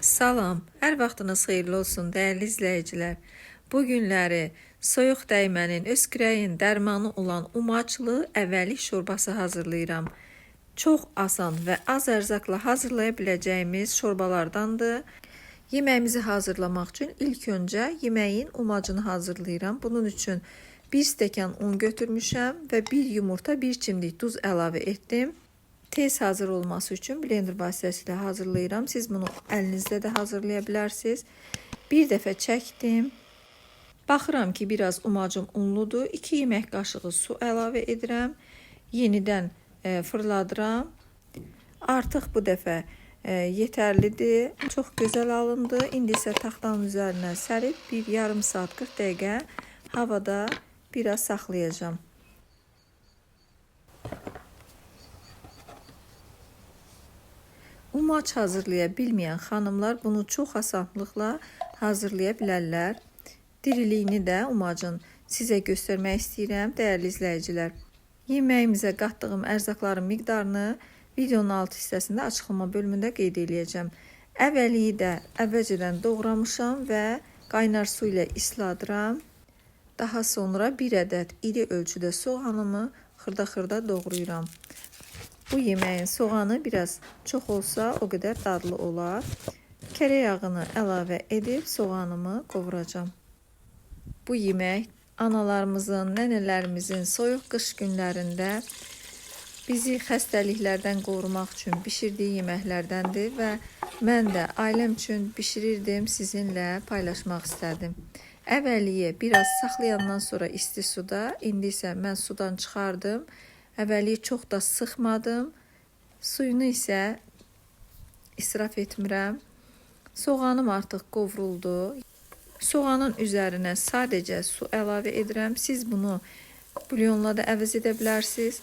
Salam, hər vaxtınız xeyirli olsun dəyərli izləyicilər. Bu günləri soyuq dəymənin, öskürəyin dərmanı olan umaclı əvəlik şorbası hazırlayıram. Çox asan və az ərzaqla hazırlaya biləcəyimiz şorbalardandır. Yeməyimizi hazırlamaq üçün ilk öncə yeməyin umacını hazırlayıram. Bunun üçün 1 stəkan un götürmüşəm və 1 yumurta, 1 çimdik duz əlavə etdim. Tez hazır olması üçün blender vasitəsilə hazırlayıram. Siz bunu əlinizdə də hazırlaya bilərsiniz. Bir dəfə çəkdim. Baxıram ki, biraz umacım unludur. 2 yemək qaşığı su əlavə edirəm. Yenidən fırladıram. Artıq bu dəfə yetərlidir. Çox gözəl alındı. İndi isə taxtanın üzərinə sərib bir yarım saat 40 dəqiqə havada biraz saxlayacağım. Umac hazırlaya bilməyən xanımlar bunu çox asanlıqla hazırlaya bilərlər. Diriliyini də umacın sizə göstərmək istəyirəm, dəyərli izləyicilər. Yeməyimizə qatdığım ərzaqların miqdarını videonun alt hissəsində açıqlama bölümündə qeyd edəcəm. Əvvəliyi də əvvəlcədən doğramışam və qaynar su ilə isladıram. Daha sonra 1 ədəd iri ölçüdə soğanımı xırda-xırda doğrayıram. Bu yeməyin soğanı biraz çox olsa o qədər dadlı olar. Kərə yağını əlavə edib soğanımı qovuracağam. Bu yemək analarımızın, nənələrimizin soyuq qış günlərində bizi xəstəliklərdən qorumaq üçün bişirdiyi yeməklərdəndir və mən də ailəm üçün bişirirdim, sizinlə paylaşmaq istədim. Əvvəliyə biraz saxlayandan sonra isti suda, indi isə mən sudan çıxardım. Əvvəliyi çox da sıxmadım. Suyunu isə israf etmirəm. Soğanım artıq qovruldu. Soğanın üzərinə sadəcə su əlavə edirəm. Siz bunu bulyonla da əvəz edə bilərsiniz.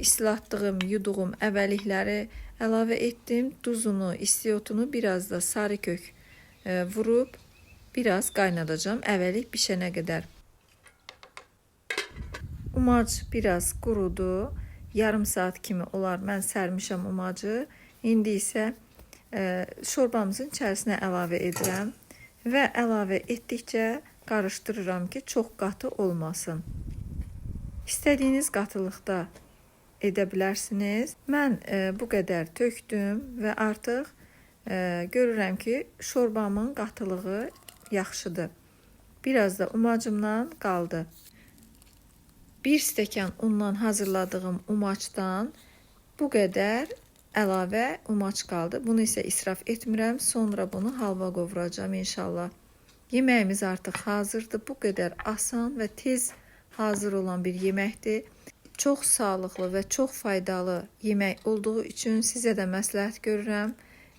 İslatdığım, yuduğum əvəlikləri əlavə etdim. Duzunu, istiotunu, biraz da sarı kök vurub biraz qaynadacağım əvəlik bişənə qədər. Umac biraz qurudu. Yarım saat kimi olar mən sərmişəm umacı. İndi isə şorbamızın içərisinə əlavə edirəm və əlavə etdikcə qarışdırıram ki, çox qatı olmasın. İstədiyiniz qatılıqda edə bilərsiniz. Mən bu qədər tökdüm və artıq görürəm ki, şorbamın qatılığı yaxşıdır. Biraz da umacımdan qaldı. 1 stəkan undan hazırladığım umacdan bu qədər əlavə umac qaldı. Bunu isə israf etmirəm. Sonra bunu halva qovuracağım inşallah. Yeməyimiz artıq hazırdır. Bu qədər asan və tez hazır olan bir yeməkdir. Çox sağlıqlı və çox faydalı yemək olduğu üçün sizə də məsləhət görürəm.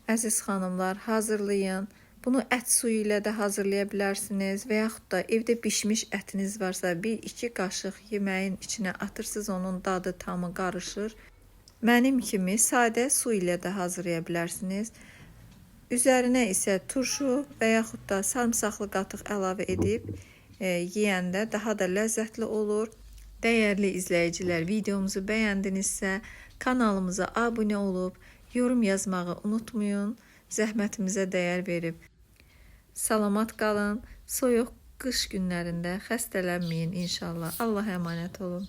Əziz xanımlar, hazırlayın. Bunu ət suyu ilə də hazırlaya bilərsiniz və yaxud da evdə bişmiş ətiniz varsa 1-2 qaşıq yeməyin içinə atırsınız, onun dadı tamı qarışır. Mənim kimi sadə su ilə də hazırlaya bilərsiniz. Üzərinə isə turşu və yaxud da sarımsaqlı qatıq əlavə edib yeyəndə daha da ləzzətli olur. Dəyərli izləyicilər, videomuzu bəyəndinizsə kanalımıza abunə olub yorum yazmağı unutmayın. Zəhmətimizə dəyər verib. Salamat qalın. Soyuq qış günlərində xəstələnməyin inşallah. Allah'a əmanət olun.